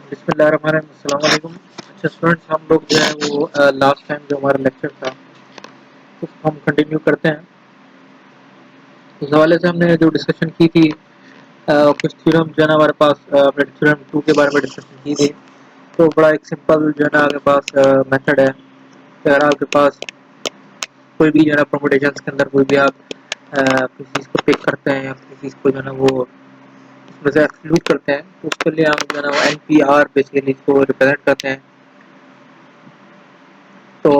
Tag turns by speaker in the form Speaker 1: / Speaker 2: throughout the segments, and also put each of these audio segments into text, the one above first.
Speaker 1: बिस्मिल्लाहिर्रहमानिर्रहीम। अच्छा स्टूडेंट्स, हम लोग जो है वो लास्ट टाइम जो हमारा लेक्चर था उसको हम कंटिन्यू करते हैं। उस हवाले से हमने जो डिस्कशन की थी, कुछ थ्योरम जो है ना हमारे पास हमने थ्योरम 2 के बारे में डिस्कशन की थी। तो बड़ा एक सिंपल जो है ना आपके पास मेथड है कि अगर आपके पास कोई भी जो है ना परमुटेशंस के अंदर कोई भी आप किसी चीज़ को पिक करते हैं या किसी चीज़ को जो है ना वो उसमें से एक्सक्लूड करते हैं, तो उसके लिए हम जो है ना वो NPR बेसिकली इसको रिप्रेजेंट करते हैं। तो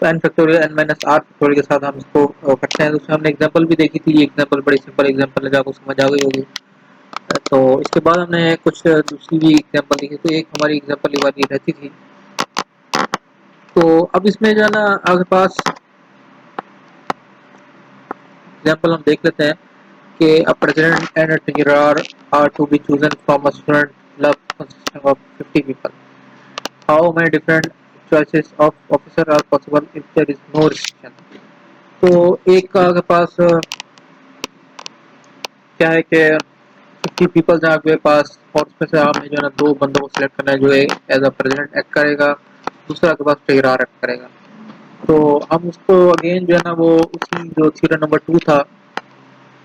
Speaker 1: n factorial n minus are factorial के साथ हम इसको करते हैं। तो उसमें हमने एग्जांपल भी देखी थी। ये एग्जांपल बड़ी सिंपल एग्जांपल है जो आपको समझ आ गई होगी। तो इसके बाद हमने कुछ दूसरी भी एग्जांपल देखी। तो एक हमारी एग्जांपल ये वाली रहती थी। तो अब इसमें जो है ना आपके पास एग्जांपल हम देख लेते हैं कि a president and a teacher are to be chosen from a student club consisting of 50 people. How many different choices of officer are possible if there is no restriction. तो एक आपके पास क्या है कि 50 पीपल्स हैं आपके पास, और उसमें से आपने जो है ना दो बंदों को सिलेक्ट करना है जो एज अ प्रेसिडेंट एक्ट करेगा, दूसरा आपके पास ट्रेजरर एक्ट करेगा। तो हम उसको अगेन जो है ना वो उसी जो थ्योरम नंबर 2 था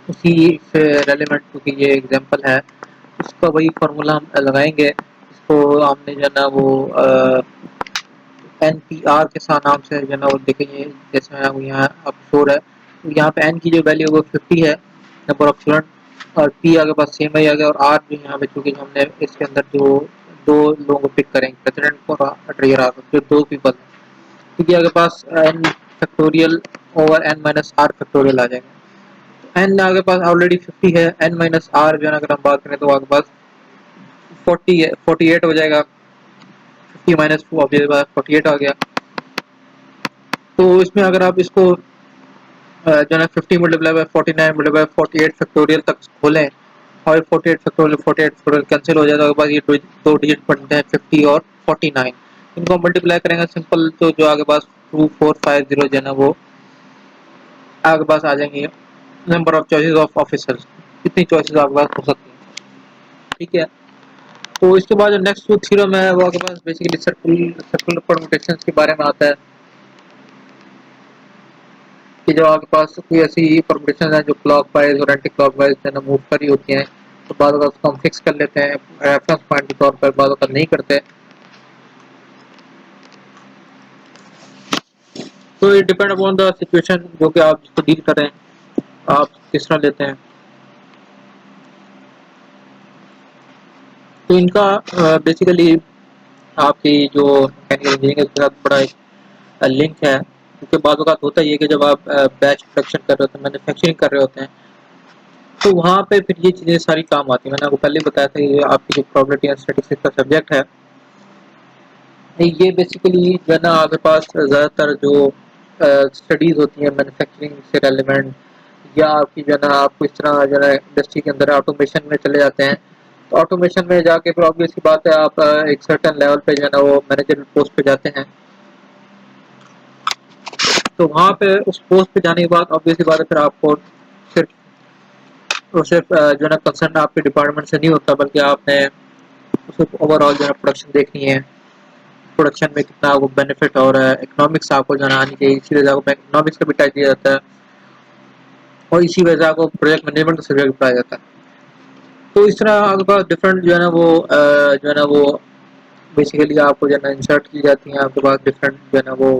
Speaker 1: उसी से रेलिवेंट, क्योंकि ये एग्जांपल है, उसका वही फार्मूला हम लगाएंगे। इसको हमने जो है ना वो NPR के साथ नाम से जो है ना वो देखेंगे। जैसे यहाँ अब शोर है, तो यहाँ पे n की जो वैल्यू है वो 50 है, नंबर ऑफ स्टूडेंट, और p आगे पास सेम ही आ गया, और r जो यहाँ पे चूंकि हमने इसके अंदर जो दो लोगों को पिक करेंगे, प्रेसिडेंट और ट्रेजरर, जो दो पीपल, क्योंकि आगे पास n factorial over n minus are factorial आ जाएगा। n आगे पास ऑलरेडी 50 है, n माइनस आर जो है ना अगर हम बात करें तो आगे पास 40 है, 48 हो जाएगा। 50 माइनस 2 अब 48 आ गया। तो इसमें अगर आप इसको जो है 50 multiply by 49 multiply by 48 factorial तक खोलें, और 48 फैक्टोरियल कैंसिल हो जाए तो बाद ये दो डिजिट बनते हैं 50 और 49। इनको मल्टीप्लाई करेंगे सिंपल, तो जो आगे पास 2450 जो है ना वो आगे पास आ जाएंगे number of choices of officers, कितनी चॉइसेस आपके पास हो सकती हैं। ठीक है। तो इसके बाद जो नेक्स्ट जो थ्योरम है वो आपके पास बेसिकली सर्कुलर परम्यूटेशंस के बारे में आता है, कि जो आपके पास कोई ऐसी परमुटेशन है जो क्लॉक वाइज और एंटी क्लॉक वाइज जो है मूव कर रही होती हैं, तो बाद उसको हम फिक्स कर लेते हैं रेफरेंस पॉइंट के तौर पर, बाद नहीं करते। तो ये डिपेंड अपॉन द सिचुएशन जो कि आप जिसको डील कर रहे हैं, आप किस तरह लेते हैं। तो इनका बेसिकली आपकी जो मैकेनिकल इंजीनियरिंग के साथ बड़ा एक लिंक है, क्योंकि बाद वक्त होता ही है कि जब आप बैच प्रोडक्शन कर रहे होते हैं, मैन्युफैक्चरिंग कर रहे होते हैं, तो वहाँ पे फिर ये चीज़ें सारी काम आती हैं। मैंने आपको पहले बताया था ये आपकी जो प्रोबेबिलिटी एंड स्टैटिस्टिक्स का सब्जेक्ट है, ये बेसिकली जो है ना आपके पास ज़्यादातर जो स्टडीज़ होती हैं मैन्युफैक्चरिंग से रेलिवेंट, या आपकी जो है ना आपको इस तरह जो है इंडस्ट्री के अंदर ऑटोमेशन में चले जाते हैं, तो ऑटोमेशन में जाके फिर ऑब्वियस की बात है आप एक सर्टेन लेवल पे जो है ना वो मैनेजर पोस्ट पे जाते हैं। तो वहाँ पे उस पोस्ट पे जाने के बाद ऑब्वियस की बात है फिर आपको सिर्फ जो है ना कंसर्न आपके डिपार्टमेंट से नहीं होता, बल्कि आपने उसको ओवरऑल जो है प्रोडक्शन देखनी है, प्रोडक्शन में कितना आपको बेनिफिट हो रहा है, इकोनॉमिक्स आपको जो है आनी चाहिए, इसी वजह से इकोनॉमिक्स का भी टाइप दिया जाता है, और इसी वजह से आपको प्रोजेक्ट मैनेजमेंट का सब्जेक्ट पढ़ाया जाता है। तो इस तरह आपके पास डिफरेंट जो है ना वो जो है ना वो बेसिकली आपको जो है ना इंसर्ट की जाती हैं आपके पास डिफरेंट जो है ना वो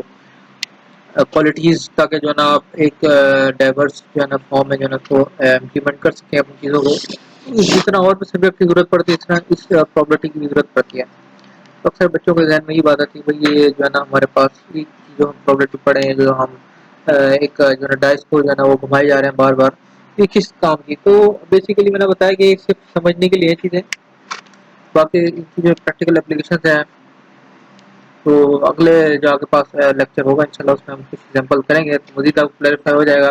Speaker 1: क्वालिटीज़, ताकि जो है ना आप एक डाइवर्स जो है ना फॉर्म में जो है ना तो इम्प्लीमेंट कर सकें अपनी चीज़ों को। जितना और भी सब्जेक्ट की ज़रूरत पड़ती है, इतना इस प्रॉपर्टी की भी ज़रूरत पड़ती है। तो अक्सर बच्चों के जहन में ये बात आती है भाई ये जो है ना हमारे पास एक जो हम प्रॉपर्टी पढ़े हैं, जो हम एक जो है डाइस को जो है ना वो घुमाए जा रहे हैं बार बार, ये किस काम की। तो बेसिकली मैंने बताया कि एक सिर्फ समझने के लिए चीज़ें, बाकी इनकी जो प्रैक्टिकल एप्लीकेशन है, तो अगले जो आपके पास लेक्चर होगा इंशाल्लाह उसमें हम कुछ एग्जांपल करेंगे, तो मज़ीद आपको क्लैरिफाई हो जाएगा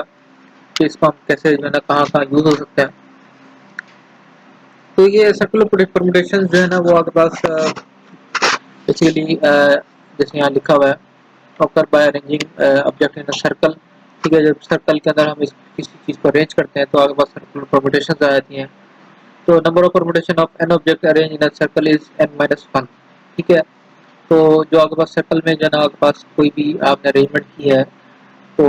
Speaker 1: कि इसको हम कैसे जो है ना कहाँ कहाँ यूज़ हो सकते हैं। तो ये सर्कुलर परम्यूटेशन जो है ना वो आपके पास बेसिकली जैसे यहाँ लिखा हुआ है, occur by arranging object in a circle. ठीक है, जब सर्कल के अंदर हम किसी चीज़ को अरेंज करते हैं तो आपके पास सर्कुलर परम्यूटेशन आ जाती हैं। तो number of permutation of an object arrange in a circle is n-1। ठीक है, तो जो आपके पास सर्कल में जो ना आपके पास कोई भी आपने अरेंजमेंट की है, तो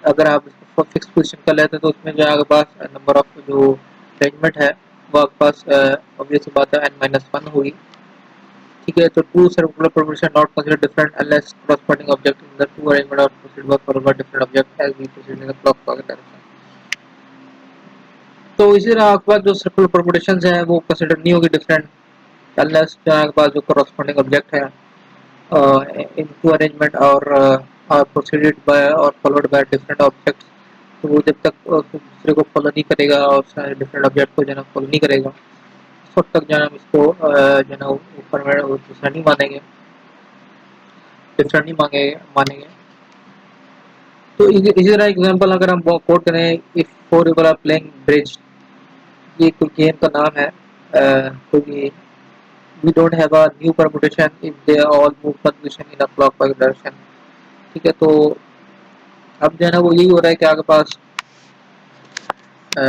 Speaker 1: अगर आप इसको फिक्स पोजीशन कर लेते हैं तो उसमें जो आपके पास नंबर ऑफ जो अरेंजमेंट है वो आपके पास ऑब्वियस बात है n-1 होगी। ठीक है, तो two circular permutation not consider different unless corresponding object in the two arrangement of proceed work for a different object as we proceed in the clockwise direction। तो इसी तरह आपके पास जो सर्कुलर परमुटेशंस हैं वो कंसीडर नहीं होगी डिफरेंट अनलेस जो आपके पास जो corresponding object है in two arrangement और proceeded by और followed by different objects, तो वो जब तक दूसरे को फॉलो नहीं करेगा और डिफरेंट ऑब्जेक्ट को जो है फॉलो नहीं करेगा उस वक्त तक जो है हम इसको जो है ऊपर में दूसरा नहीं मानेंगे, डिफरेंट नहीं मानेंगे। तो इसी तरह एग्जांपल अगर हम कोट करें, if four people are playing bridge, ये कोई गेम का नाम है, कोई we don't have a new permutation if they all move one position in a clockwise direction. ठीक है, तो अब जो है ना वो यही हो रहा है कि आपके पास अ,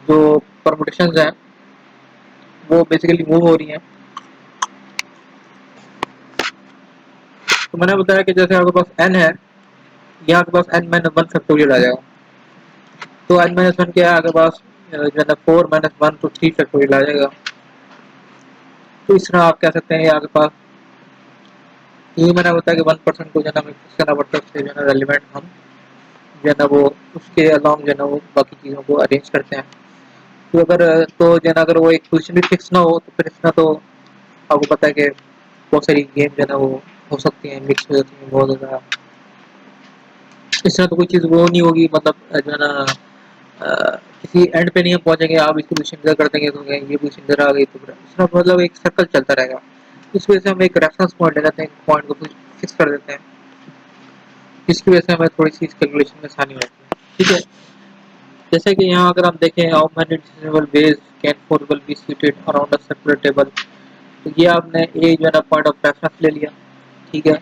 Speaker 1: जो परमुटेशंस हैं वो बेसिकली मूव हो रही हैं। तो मैंने बताया कि जैसे आपके पास n है, यहाँ आपके पास n-1 फैक्टोरियल आ जाएगा, तो n-1 क्या है आपके पास जो है ना 4-1 तो 3 फैक्टोरियल आ जाएगा। तो इस तरह आप कह सकते हैं आपके पास ये मैंने बताया कि 1% को जो है ना फिक्स करना पड़ता है, उससे जो है ना रेलिवेंट हम जो है ना वो उसके अलॉन्ग जो है ना वो बाकी चीज़ों को अरेंज करते हैं। तो अगर तो जो है ना अगर वो एक पोजीशन भी फिक्स ना हो तो फिर इसमें तो आपको पता है कि बहुत सारी गेम जो है ना वो हो सकती हैं, मिक्स हो जाती हैं बहुत ज़्यादा। इस तरह तो कोई चीज़ वो नहीं होगी, मतलब जो है ना किसी एंड पे नहीं हम पहुंचेंगे, आप इसकी पोजीशन इधर कर देंगे तो ये पोजीशन इधर आ गई, तो इस तरह मतलब एक सर्कल चलता रहेगा। इस वजह से हम एक रेफरेंस पॉइंट ले जाते हैं, पॉइंट को फिक्स कर देते हैं, जिसकी वजह से हमें थोड़ी सी इस कैलकुलेशन में आसानी होती है। ठीक है, जैसे कि यहाँ अगर हम देखें how many distinguishable ways can four people be seated around a circular table, तो ये आपने ए जो है ना पॉइंट ऑफ रेफरेंस ले लिया। ठीक है,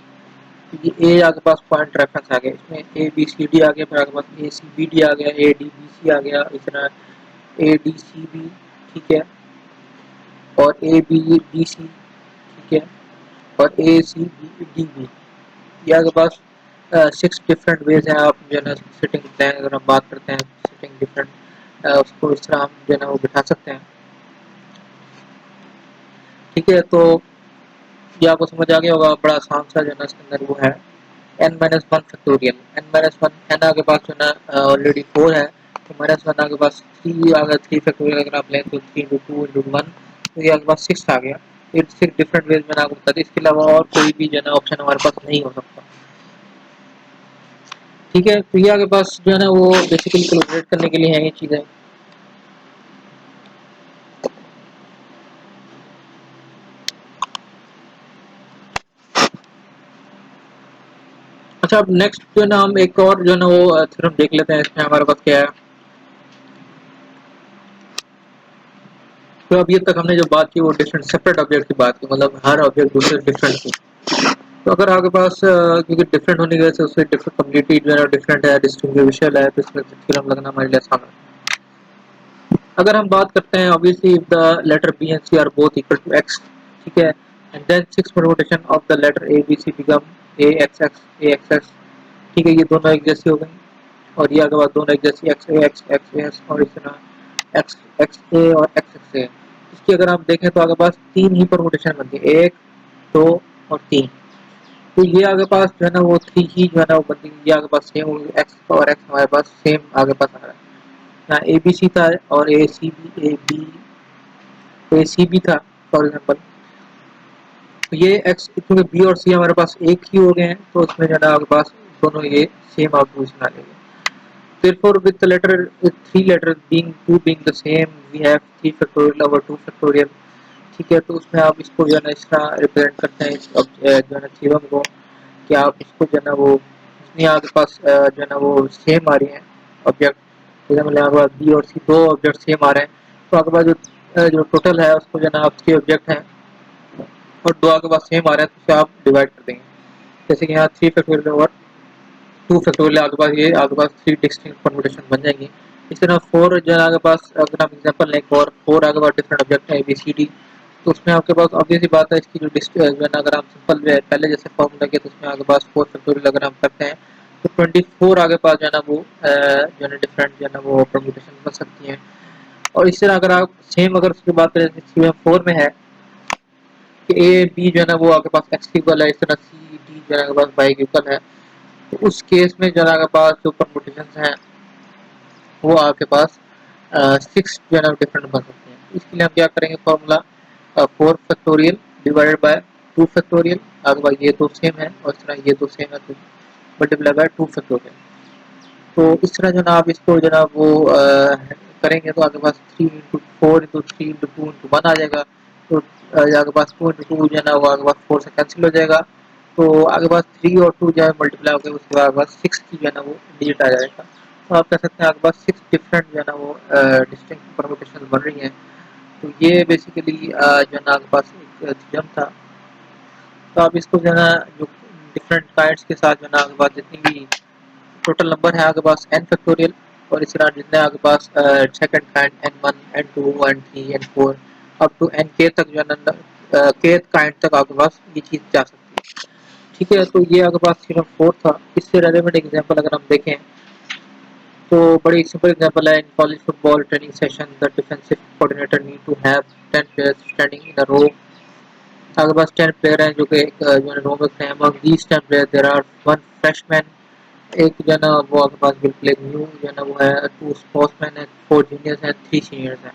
Speaker 1: तो ये ए आपके पास पॉइंट रेफरेंस आ गया, इसमें ए बी सी डी आ गया, फिर आपके पास ए सी बी डी आ गया, ए डी बी सी आ गया, इस तरह ए डी सी बी। ठीक है, और ए बी बी सी। ठीक है, और ए सी बी डी बी। ये आपके पास 6 डिफरेंट वेज हैं आप जो है ना सिटिंग प्लान अगर हम बात करते हैं सिटिंग डिफरेंट उसको इस तरह हम जो है ना वो बिठा सकते हैं। ठीक है, तो ये आपको समझ आ गया होगा, बड़ा आसान सा जो है ना इसके अंदर वो है n-1 फैक्टोरियल। n-1 n आपके पास जो है ना ऑलरेडी 4 है, तो -1 आपके पास 3 आ गया, 3 फैक्टोरियल अगर आप लें तो 3 into 2 into 1, तो ये आपके पास 6 आ गया। ये 6 डिफरेंट वेज मैंने आपको बता दी, इसके अलावा और कोई भी जो है ना ऑप्शन हमारे पास नहीं हो सकता। ठीक है, तो ये आपके पास जो है ना वो बेसिकली कैलकुलेट करने के लिए है ये चीज़ें। अच्छा, अब नेक्स्ट जो है ना हम एक और जो है ना वो थ्योरम देख लेते हैं, इसमें हमारे पास क्या है। तो अब ये तक हमने जो बात की वो डिफरेंट सेपरेट ऑब्जेक्ट की बात की, मतलब हर ऑब्जेक्ट दूसरे डिफरेंट थी। तो अगर आपके पास क्योंकि डिफरेंट होने की वजह से उससे डिफरेंट कम्युनिटी जो है डिफरेंट है, डिस्टिंग्विशल है, तो इसमें थ्योरम लगना हमारे लिए आसान है। अगर हम बात करते हैं obviously if the letter B and C are both equal to X, ठीक है, and then 6 permutation of the letter A B C become A X X A X X. ठीक है, ये दोनों एक जैसी हो गई, और ये अगर बात दोनों एक जैसी एक्स ए एस और इस तरह एक्स एक्स ए और एक्स एक्स ए। इसकी अगर आप देखें तो आपके पास 3 ही परमुटेशन बनती है, 1 2 और 3। तो ये आपके पास जो है ना वो 3 ही जो है ना वो बनती है, ये आपके पास सेम एक्स और एक्स हमारे पास सेम आगे पास आ रहा है। यहाँ ए बी सी था और ए सी बी था फॉर एग्जाम्पल, तो ये एक्स क्योंकि बी और सी हमारे पास एक ही हो गए हैं, तो उसमें जो है ना आपके पास दोनों ये सेम आउटपुट आ जाएंगे। Therefore, with the letter with 3 letters being 2 being the same, we have 3 factorial over 2 factorial। ठीक है, तो उसमें आप इसको जो है ना इस तरह रिप्रेजेंट करते हैं जो है ना थ्योरम को, कि आप इसको जो है ना वो जितनी आपके पास जो है ना वो सेम आ रही हैं ऑब्जेक्ट, जैसे मतलब आपके पास बी और सी दो ऑब्जेक्ट सेम आ रहे हैं, तो आपके पास जो टोटल है उसको जो है ना आप 3 ऑब्जेक्ट हैं और दो आपके पास सेम आ रहे हैं, तो उसे आप डिवाइड कर देंगे। जैसे कि यहाँ 3 फैक्टोरियल ओवर 2 फैक्टोरियल आपके पास ये आपके पास 3 डिस्टिंक्ट परमुटेशन बन जाएंगी। इस तरह 4 जो है आपके पास, अगर आप एग्जांपल लें और 4 आपके पास डिफरेंट ऑब्जेक्ट है ABCD, तो उसमें आपके पास ऑब्वियस सी बात है इसकी जो जो है ना, अगर आप सिंपल जो है पहले जैसे फॉर्मूला किया तो उसमें आपके पास 4 फैक्टोरियल अगर हम करते हैं तो 24 आगे पास जो है ना वो जो है डिफरेंट जो है ना वो परम्यूटेशन बन सकती हैं। और इस तरह अगर आप सेम अगर उसकी बात करें CM4 में है कि A B जो है ना वो आपके पास एक्स इक्वल है, इस तरह C D जो है आपके पास वाई इक्वल है, तो उस केस में जो है आपके पास जो परम्यूटेशन हैं वो आपके पास 6 जो है ना डिफरेंट बन सकते हैं। इसके लिए हम क्या करेंगे, formula 4 factorial divided by 2 factorial, आपके पास ये दो सेम है और इस तरह ये दो सेम है तो मल्टीप्लाई बाय 2 फैक्टोरियल। तो इस तरह जो ना आप इसको जो ना वो करेंगे तो आपके पास 3 इंटू 4 इंटू 3 इंटू 2 इंटू 1 आ जाएगा। तो आपके पास 2 इंटू 2 जो है ना वो आपके पास 4 से कैंसिल हो जाएगा, तो आपके पास 3 और 2 जो है मल्टीप्लाई होकर उसके बाद आपके पास 6 की जो है ना वो डिजिट आ जाएगा। तो आप कह सकते हैं आपके पास 6 डिफरेंट जो है ना वो डिस्टिंक्ट परम्यूटेशन बन रही हैं। तो ये बेसिकली जो है ना आपके पास एक थ्योरम था। तो आप इसको जो है ना जो डिफरेंट काइंड्स के साथ जो है ना आपके पास जितनी भी टोटल नंबर है आपके पास n फैक्टोरियल, और इस तरह जितने आपके पास second kind n1 n2 n3 n4 up to nk तक जो है ना kth काइंड तक आपके पास ये चीज़ जा सकती है। ठीक है, तो ये आपके पास थ्योरम 4 था। इससे रेलेवेंट एग्जांपल अगर हम देखें तो बड़ी सिंपल एग्जांपल है, in college football training session the defensive coordinator need to have 10 players standing in a row. आपके पास 10 प्लेयर हैं जो कि एक जो है रो में खड़े हैं। Among these 10 player there are one freshman, एक जो है ना वो आपके पास बिल्कुल एक न्यू जो है ना वो है, 2 स्पोर्ट्समैन है, 4 जूनियर्स हैं, 3 सीनियर्स हैं।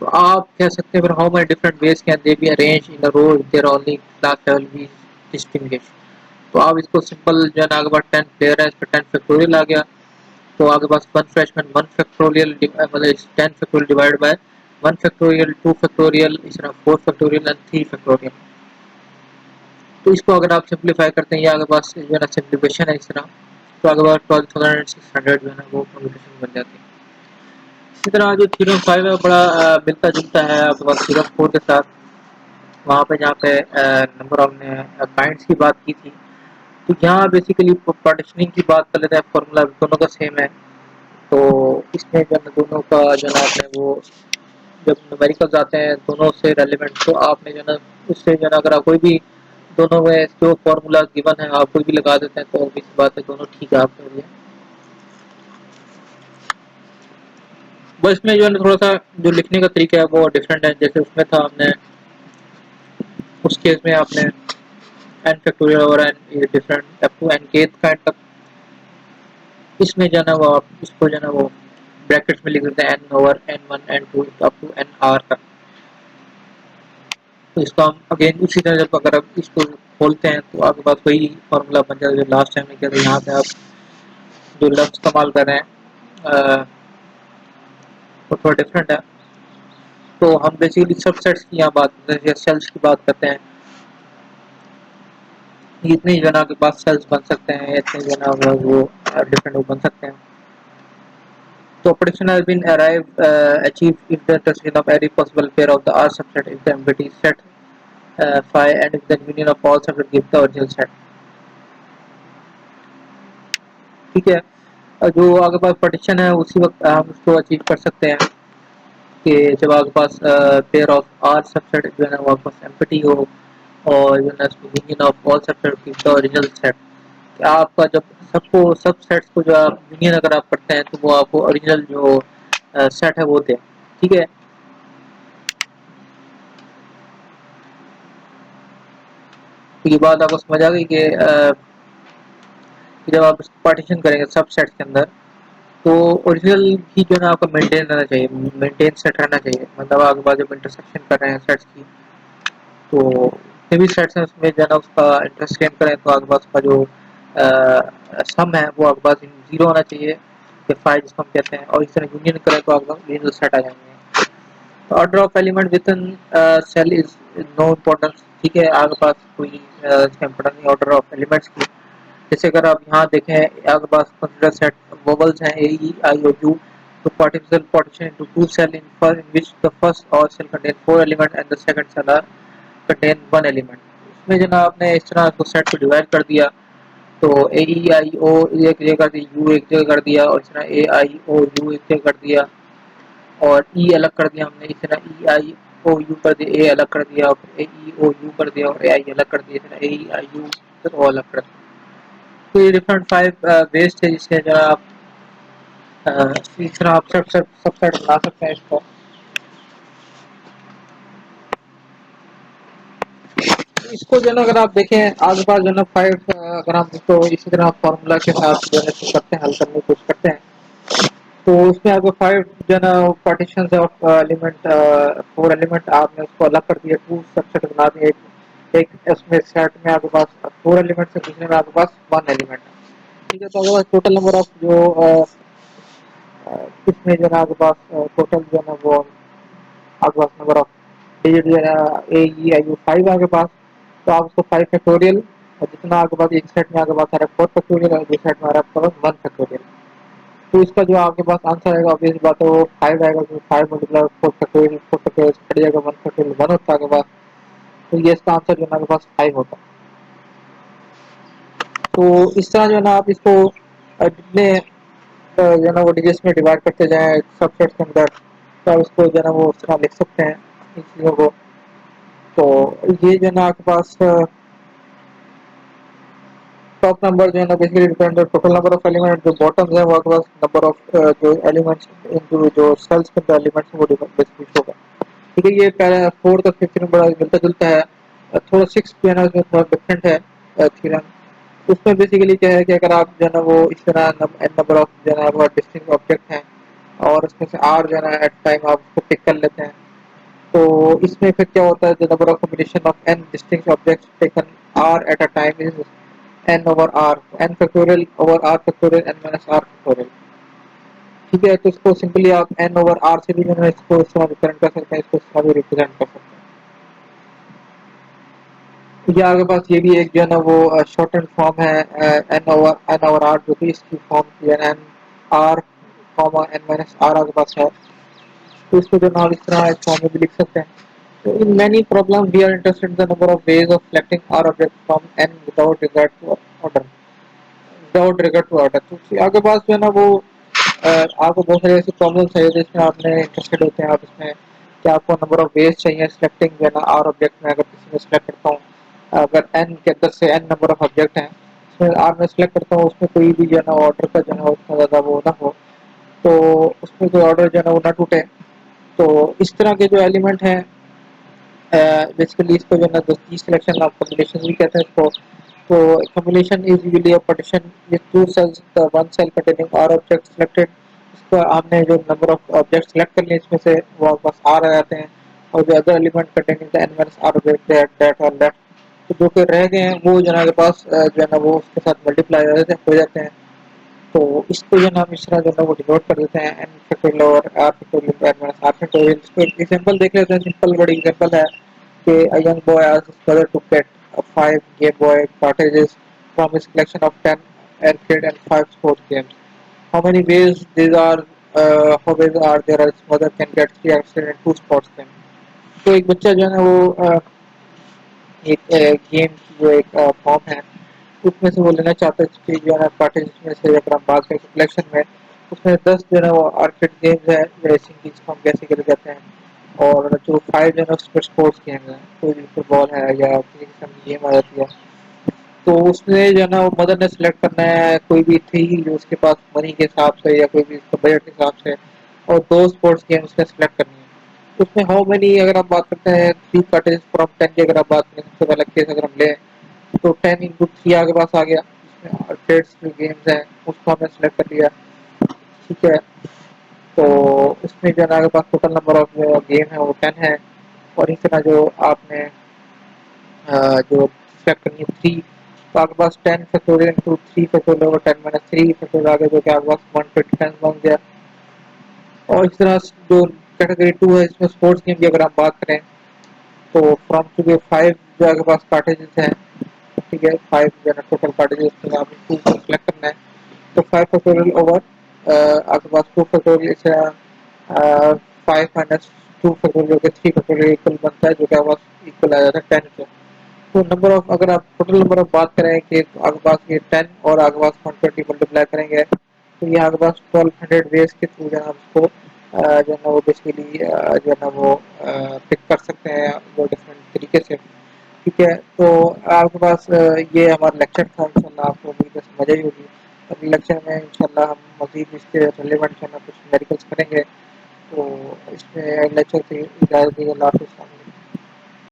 Speaker 1: तो आप कह सकते हैं फिर how many different ways can they be arrange in a row if there only class level be distinguish. तो आप इसको सिंपल जो है ना आपके पास 10 प्लेयर है, इस पर 10 फैक्टोरियल आ गया, तो आपके पास 1 फ्रेशमैन 1 फैक्टोरियल मतलब 10 factorial divide by 1 factorial 2 factorial इस तरह 4 फैक्टोरियल एंड 3 फैक्टोरियल। तो इसको अगर आप सिंप्लीफाई करते हैं, ये आपके पास जो है ना सिंप्लीफिकेशन है इस तरह, तो आपके पास 12,600 जो है ना वो परम्यूटेशन बन जाती है। इसी तरह जो थ्योरम 5 है बड़ा मिलता जुलता है आपके पास थ्योरम 4 के साथ। वहाँ पे जहाँ पे नंबर ऑफ ने काइंड्स की बात की थी, तो यहाँ बेसिकली पार्टीशनिंग की बात कर लेते हैं, फॉर्मूला दोनों का सेम है। तो इसमें जो है दोनों का जो है आपने वो जब न्यूमेरिकल्स आते हैं दोनों से रेलिवेंट, तो आपने जो है ना उससे जो है ना अगर आप कोई भी दोनों में जो फॉर्मूला गिवन है आप कोई भी लगा देते हैं तो obvious बात है दोनों ठीक है आपके लिए। बस इसमें जो है ना थोड़ा सा जो लिखने का तरीका है वो डिफरेंट है। जैसे उसमें था हमने उस केस में आपने एन फैक्टोरियल और n different up to n kth kind तक, इसमें जो है ना वो आप इसको जो है ना वो ब्रैकेट्स में लिख देते हैं n over n one n two up to n r तक। तो इसको हम अगेन उसी तरह जब अगर आप इसको खोलते हैं तो आपके पास वही फॉर्मूला बन जाता है जो लास्ट टाइम में किया था। यहाँ पे आप जो लफ्ज इस्तेमाल कर रहे हैं वो थोड़ा डिफरेंट है। तो हम बेसिकली सबसेट्स की यहाँ बात करते हैं या सेल्स की बात करते हैं, इतने जना के पास सेल्स बन सकते हैं, इतने जना वो डिफरेंट बन सकते हैं। So prediction has been achieved if the intersection of every possible pair of the R subset if the ambiguity is set phi and if the union of all subset gives the original set। ठीक है, जो आपके पास prediction है उसी वक्त हम उसको achieve कर सकते हैं कि जब आपके पास पेयर ऑफ R सबसेट जो है ना वो आपके पास एम्प्टी हो और जो है ना union of all subset gives the original set. आपका जब सबको सब सेट्स को जो आप यूनियन अगर आप करते हैं तो वो आपको ओरिजिनल जो सेट है वो दे। ठीक है, तो ये बात आपको समझ आ गई कि जब आप पार्टीशन करेंगे सब सेट्स के अंदर तो ओरिजिनल ही जो है ना आपका मेंटेन रहना चाहिए, मेंटेन सेट रहना चाहिए। मतलब आपके पास जब इंटरसेक्शन कर रहे हैं सेट्स की तो जितने भी सेट्स हैं उसमें जो है ना उसका इंटरसेक्शन करें तो आपके पास का जो सम है वो आपके पास जीरो होना चाहिए, फाइव जिसको हम कहते हैं, और इस तरह यूनियन करें तो आपका यूनियन सेट आ जाएंगे। तो order of element within cell is no importance. ठीक है, आपके पास कोई इसका इम्पोर्टेंस नहीं ऑर्डर ऑफ एलिमेंट्स की। जैसे अगर आप यहाँ देखें आपके पास कंसीडर सेट वोवल्स हैं ए ई आई और यू, तो particular partition into two cell in which the first और cell contain four element and the second cell are contain one element. इसमें जो ना आपने इस तरह को सेट को डिवाइड कर दिया तो ए ई आई ओ एक जगह कर दिया, यू एक जगह कर दिया, और इस तरह ए आई ओ यू एक जगह कर दिया, और ई अलग कर दिया हमने, इस तरह ई आई ओ यू कर दिया, ए अलग कर दिया, और ए ई ओ यू कर दिया, और ए आई अलग कर दिया, इस तरह ए ई आई यू फिर ओ अलग कर दिया। तो ये डिफरेंट 5 वेस्ट है जिससे जो आप इस तरह आप सबसेट बना सकते हैं इसको। इसको जो है ना अगर आप देखें आगे पास जो है ना 5 अगर हम इसको इसी तरह फार्मूला के साथ जो है इसको करते हैं, हल करने की कोशिश करते हैं, तो उसमें आपको 5 जो है ना पार्टीशन ऑफ एलिमेंट 4 एलिमेंट आपने उसको अलग कर दिया, 2 सबसेट बना दिए, एक इसमें सेट में आपके पास 4 एलिमेंट है, दूसरे में आपके पास 1 एलिमेंट है। ठीक है, तो अगर टोटल नंबर ऑफ जो इसमें जो है ना आपके पास टोटल जो है ना वो आपके पास नंबर ऑफ डिजिट जो है ना ए ई आई यू 5 आपके पास, तो आप उसको 5 फैक्टोरियल, और जितना आपके पास एक सेट में आपके पास आ रहा है 4 फैक्टोरियल, और दूसरे सेट में आ रहा है आपके पास 1 फैक्टोरियल। तो इसका जो आपके पास आंसर आएगा ऑब्वियस बात है वो 5 आएगा, क्योंकि 5 मल्टीप्लाई 4 फैक्टोरियल, 4 फैक्टोरियल से कट जाएगा, 1 फैक्टोरियल 1 होता है आपके पास। तो ये इसका आंसर जो है ना आपके पास 5 होता है। तो इस तरह जो है ना आप इसको जितने जो है ना वो डिजिट्स में डिवाइड करते जाएं सबसेट के अंदर, तो आप इसको जो है ना वो उस तरह लिख सकते हैं इन चीज़ों को। तो ये जो है ना आपके पास टॉप नंबर जो है ना बेसिकली डिपेंड है टोटल नंबर ऑफ एलिमेंट, जो बॉटम है वो आपके पास नंबर ऑफ जो एलिमेंट्स इनटू जो सेल्स के अंदर एलिमेंट्स वो बेसिकली होगा। ठीक है, ये पहला 4 का 5 बड़ा मिलता जुलता है। थोड़ा 6 जो है ना उसमें थोड़ा डिफरेंट है थ्योरम। उसमें बेसिकली क्या है कि अगर आप जो है ना वो इस तरह एन नंबर ऑफ जो है ना डिस्टिंक्ट ऑब्जेक्ट हैं, और उसमें से आर जो है ना एट टाइम आप उसको पिक कर लेते हैं, तो इसमें फिर क्या होता है, the number of combination of n distinct objects taken r at a time is n over r, n factorial over r factorial n minus are factorial. ठीक है, तो इसको सिंपली आप एन ओवर आर से भी जो है इसको इस तरह रिप्रेजेंट कर सकते हैं, इसको इस तरह भी रिप्रेजेंट कर सकते हैं। या आपके पास ये भी एक जो है ना वो शॉर्ट एंड फॉर्म है एन ओवर आर, जो कि इसकी फॉर्म की है n r comma n minus r आपके पास है। तो इसको जो ना आप इस तरह इस फॉर्म में भी लिख सकते हैं। So in many problems, we are interested in the number of ways of selecting our object from n without regard to order. Without regard to order, तो आपके पास जो है ना वो आपको बहुत सारी ऐसी प्रॉब्लम्स है जिसमें आपने इंटरेस्टेड होते हैं आप इसमें, कि आपको नंबर ऑफ वेज चाहिए सिलेक्टिंग जो है ना आर ऑब्जेक्ट में। अगर किसी में सिलेक्ट करता हूँ, अगर एन के अंदर से एन नंबर ऑफ ऑब्जेक्ट हैं, उसमें आर में सिलेक्ट करता हूँ, उसमें कोई भी जो है ना ऑर्डर का जो है ना उतना ज़्यादा वो ना हो, तो उसमें कोई ऑर्डर जो है ना वो ना टूटे। तो इस तरह के जो एलिमेंट हैं बेसिकली इसको जो है ना की सिलेक्शन ऑफ कॉम्बिनेशन भी कहते हैं इसको। तो combination is usually a partition with two cells, the one cell containing R objects selected। इसको हमने जो नंबर ऑफ ऑब्जेक्ट सेलेक्ट कर लिए इसमें से वो आपके पास R आ जाते हैं, और जो other element containing the n minus R object that और that, तो जो कि रह गए हैं वो जो है आपके पास जो है ना वो उसके साथ मल्टीप्लाई हो जाते हैं। तो इसको जो है ना हम इस तरह जो है ना वो डिनोट कर देते हैं n फैक्टोरियल और r factorial n minus r factorial. इसको एक एग्जांपल देख लेते हैं, सिंपल बड़ी एग्जांपल है कि a young boy asks his brother to get 5 Game Boy cartridges from his collection of 10 arcade and 5 sports games. How many ways these are how ways are there his mother can get 3 arcade and 2 sports games? तो एक बच्चा जो है ना वो एक game की जो एक फॉर्म है उसमें से वो लेना चाहता है, कि जो है ना कार्टेज में से अगर हम बात करें कलेक्शन में, उसमें 10 जो है ना वो आर्केड गेम्स है रेसिंग की, जिसको हम बेसिकली कहते हैं, और जो 5 जो है ना उसमें स्पोर्ट्स गेम है, कोई भी फुटबॉल है या किसी किस्म की गेम आ जाती है। तो उसमें जो है ना वो मदर ने सेलेक्ट करना है कोई भी थी जो उसके पास मनी के हिसाब से या कोई भी उसका बजट के हिसाब से, और 2 स्पोर्ट्स गेम्स ने सेलेक्ट करनी है। तो उसमें हाउ मेनी अगर आप बात करते हैं 3 कार्टेज फ्रॉम 10 की अगर आप बात करें, सबसे पहला केस अगर हम लें, तो 10 इंटू 3 आपके पास आ गया, जिसमें आर्केड्स जो गेम्स हैं उसको हमने सेलेक्ट कर लिया। ठीक है, तो इसमें जो है ना आपके पास टोटल नंबर ऑफ गेम है वो 10 है, और इस तरह जो आपने जो सेलेक्ट करनी है 3, तो आपके पास 10 factorial into 3 factorial over 10 minus 3 factorial आ गया, जो कि आपके पास 120 बन गया। और इस तरह जो कैटेगरी 2 है इसमें स्पोर्ट्स गेम की अगर आप बात करें, तो फ्रॉम टू 5 जो आपके पास कार्टेजेस हैं, ठीक है 5 जो है ना टोटल कार्टेजेस में आपको 2 को सेलेक्ट करना है, तो 5 फैक्टोरियल ओवर आपके पास 2 फैक्टोरियल इस 5 माइनस 2 फैक्टोरियल जो कि 3 फैक्टोरियल इक्वल बनता है, जो कि आपके पास इक्वल आ जाता है 10 के। तो नंबर ऑफ अगर आप टोटल नंबर ऑफ बात करें कि आपके पास ये 10 और आपके पास 120 मल्टीप्लाई करेंगे तो ये आपके पास 1200 वेज के थ्रू जो है उसको जो है ना वो बेसिकली जो है ना वो पिक कर सकते हैं वो डिफरेंट तरीके से। ठीक है, तो आपके पास ये हमारा लेक्चर था, इंशाल्लाह आपको उम्मीद है समझ आई होगी। अगले लेक्चर में इंशाल्लाह हम मज़ीद इसके रिलेवेंट जो है ना कुछ न्यूमेरिकल्स करेंगे। तो इसमें लेक्चर से इजाज़त दीजिए। अल्लाह हाफ़िज़।